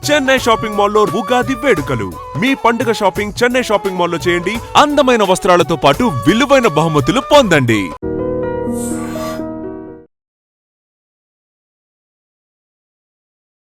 Chennai shopping మాల్లో ఉగాది వేడుకలు. మీ పండుగ షాపింగ్ చెన్నై షాపింగ్ మాల్లో చేయండి. అందమైన వస్త్రాలతో పాటు విలువైన బహుమతులు పొందండి.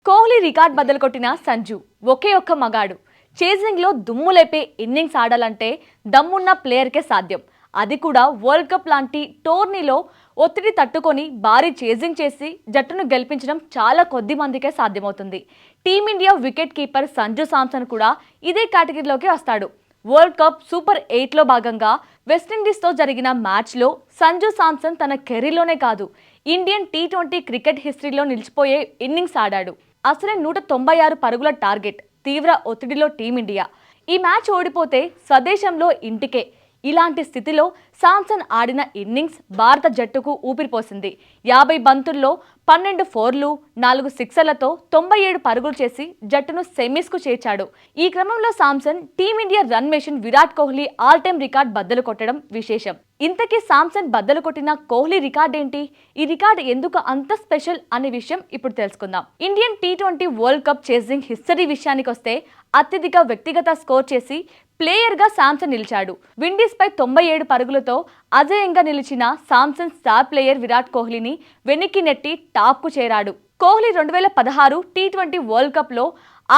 కోహ్లీ రికార్డ్ బద్దలు కొట్టిన సంజు ఒకే ఒక్క మగాడు. చేజింగ్ లో దుమ్ము లేపే ఇన్నింగ్స్ ఆడాలంటే దమ్మున్న ప్లేయర్కే సాధ్యం. అది కూడా వరల్డ్ కప్ లాంటి టోర్నీలో ఒత్తిడి తట్టుకొని భారీ చేజింగ్ చేసి జట్టును గెలిపించడం చాలా కొద్ది మందికే సాధ్యమవుతుంది. Team India wicket keeper Sanju Samson కూడా ఇదే కేటగిరీలోకి వస్తాడు. వరల్డ్ కప్ సూపర్ 8లో భాగంగా వెస్టిండీస్తో జరిగిన మ్యాచ్లో సంజు శాంసన్ తన కెరీర్లోనే కాదు, ఇండియన్ T20 క్రికెట్ హిస్టరీలో నిలిచిపోయే ఇన్నింగ్స్ ఆడాడు. అసలే 196 పరుగుల టార్గెట్, తీవ్ర ఒత్తిడిలో టీమిండియా. ఈ మ్యాచ్ ఓడిపోతే స్వదేశంలో ఇంటికే. ఇలాంటి స్థితిలో శాంసన్ ఆడిన ఇన్నింగ్స్ భారత జట్టుకు ఊపిరిపోసింది. 50 బంతుల్లో 12 ఫోర్లు, 4 సిక్సర్లతో 97 పరుగులు చేసి జట్టును సెమీస్కు చేర్చాడు. ఈ క్రమంలో Samson team India run machine Virat Kohli all time record బద్దలు కొట్టడం విశేషం. ఇంతకీ శాంసన్ బద్దలు కొట్టిన కోహ్లీ రికార్డ్ ఏంటి? ఈ రికార్డ్ ఎందుకు అంత స్పెషల్ అనే విషయం ఇప్పుడు తెలుసుకుందాం. Indian T20 world cup chasing history విషయానికి వస్తే అత్యధిక వ్యక్తిగత స్కోర్ చేసి ప్లేయర్గా శాంసన్ నిలిచాడు. విండీస్ పై 97 పరుగులతో అజేయంగా నిలిచిన శాంసన్ స్టార్ ప్లేయర్ విరాట్ కోహ్లీని వెనక్కి నెట్టి టాప్కు చేరాడు. కోహ్లీ 2016 T20 వరల్డ్ కప్లో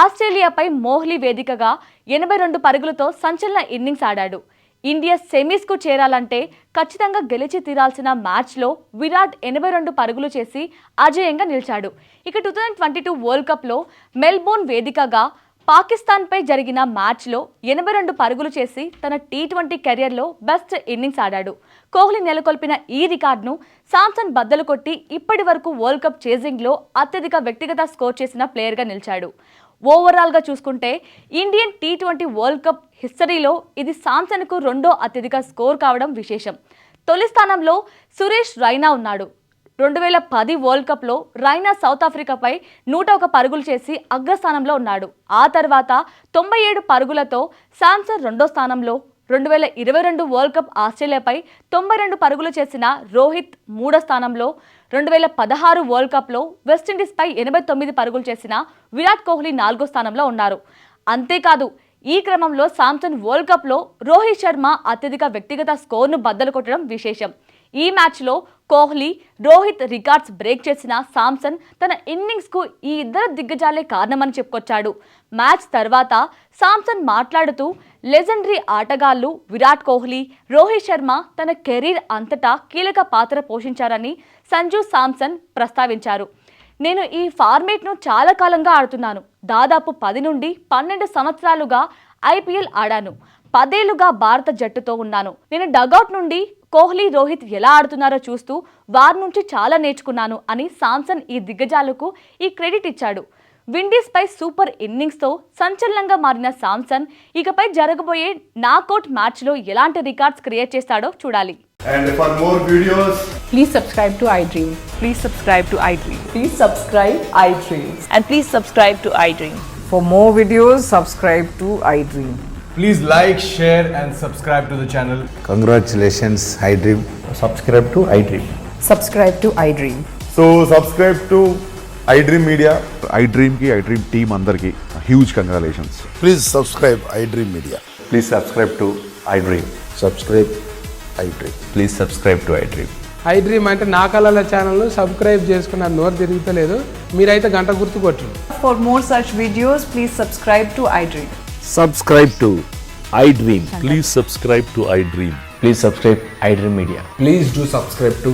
ఆస్ట్రేలియాపై మోహాలీ వేదికగా 82 పరుగులతో సంచలన ఇన్నింగ్స్ ఆడాడు. ఇండియా సెమీస్కు చేరాలంటే ఖచ్చితంగా గెలిచి తీరాల్సిన మ్యాచ్లో విరాట్ 82 పరుగులు చేసి అజేయంగా నిలిచాడు. ఇక 2022 వరల్డ్ కప్లో మెల్బోర్న్ వేదికగా పాకిస్తాన్పై జరిగిన మ్యాచ్లో 82 పరుగులు చేసి తన T20 కెరియర్లో బెస్ట్ ఇన్నింగ్స్ ఆడాడు. కోహ్లీ నెలకొల్పిన ఈ రికార్డును శాంసన్ బద్దలు కొట్టి ఇప్పటి వరకు వరల్డ్ కప్ చేజింగ్లో అత్యధిక వ్యక్తిగత స్కోర్ చేసిన ప్లేయర్గా నిలిచాడు. ఓవరాల్గా చూసుకుంటే ఇండియన్ T20 వరల్డ్ కప్ హిస్టరీలో ఇది శాంసన్కు రెండో అత్యధిక స్కోర్ కావడం విశేషం. తొలి స్థానంలో సురేష్ రైనా ఉన్నాడు. 2010 వరల్డ్ కప్లో రైనా సౌత్ ఆఫ్రికాపై 101 పరుగులు చేసి అగ్రస్థానంలో ఉన్నాడు. ఆ తర్వాత 97 పరుగులతో శాంసన్ రెండో స్థానంలో. 2022 వరల్డ్ కప్ ఆస్ట్రేలియాపై 92 పరుగులు చేసిన రోహిత్ మూడో స్థానంలో. 2016 వరల్డ్ కప్లో వెస్టిండీస్పై 89 పరుగులు చేసిన విరాట్ కోహ్లీ 4వ స్థానంలో ఉన్నారు. అంతేకాదు, ఈ క్రమంలో శాంసన్ వరల్డ్ కప్లో రోహిత్ శర్మ అత్యధిక వ్యక్తిగత స్కోర్ను బద్దలు కొట్టడం విశేషం. ఈ మ్యాచ్లో కోహ్లీ, రోహిత్ రికార్డ్స్ బ్రేక్ చేసిన శాంసన్ తన ఇన్నింగ్స్కు ఈ ఇద్దరు దిగ్గజాలే కారణమని చెప్పుకొచ్చాడు. మ్యాచ్ తర్వాత శాంసన్ మాట్లాడుతూ లెజెండరీ ఆటగాళ్లు విరాట్ కోహ్లీ, రోహిత్ శర్మ తన కెరీర్ అంతటా కీలక పాత్ర పోషించారని సంజు శాంసన్ ప్రస్తావించారు. నేను ఈ ఫార్మేట్ను చాలా కాలంగా ఆడుతున్నాను. దాదాపు 10 నుండి 12 సంవత్సరాలుగా IPL ఆడాను. 10 ఏళ్లుగా భారత జట్టుతో ఉన్నాను. నేను డగౌట్ నుండి కోహ్లీ, రోహిత్ ఎలా ఆడుతున్నారో చూస్తూ వారి నుంచి చాలా నేర్చుకున్నాను అని శాంసన్ ఈ దిగ్గజాలకు ఈ క్రెడిట్ ఇచ్చాడు. విండీస్ పై సూపర్ ఇన్నింగ్స్తో సంచలనంగా మారిన శాంసన్ ఇకపై జరగబోయే నాకౌట్ మ్యాచ్లో ఎలాంటి రికార్డ్స్ క్రియేట్ చేస్తాడో చూడాలి. And for more videos, please subscribe to iDream. Please subscribe to iDream. Please subscribe iDream. And please subscribe to iDream. For more videos, subscribe to iDream. please like, share and subscribe to the channel. Congratulations, iDream. Subscribe to iDream. Subscribe to iDream. So subscribe to iDream Media. iDream ki iDream team andarki huge congratulations. Please subscribe iDream Media. Please subscribe to iDream. Subscribe iDream. Please subscribe to iDream. iDream అంటే నా కళల ఛానల్ను subscribe చేసుకున్న నోరు తిరుగుతలేదు, మీరైతే గంట గుర్తు కొట్టండి. For more such videos, please subscribe to iDream. Subscribe to iDream. Please subscribe to iDream. Please subscribe iDream Media. Please do subscribe to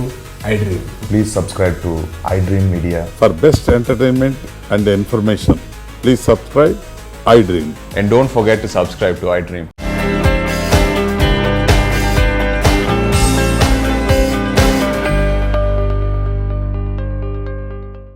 iDream. Please subscribe to iDream Media. For best entertainment and information, please subscribe iDream. And don't forget to subscribe to iDream.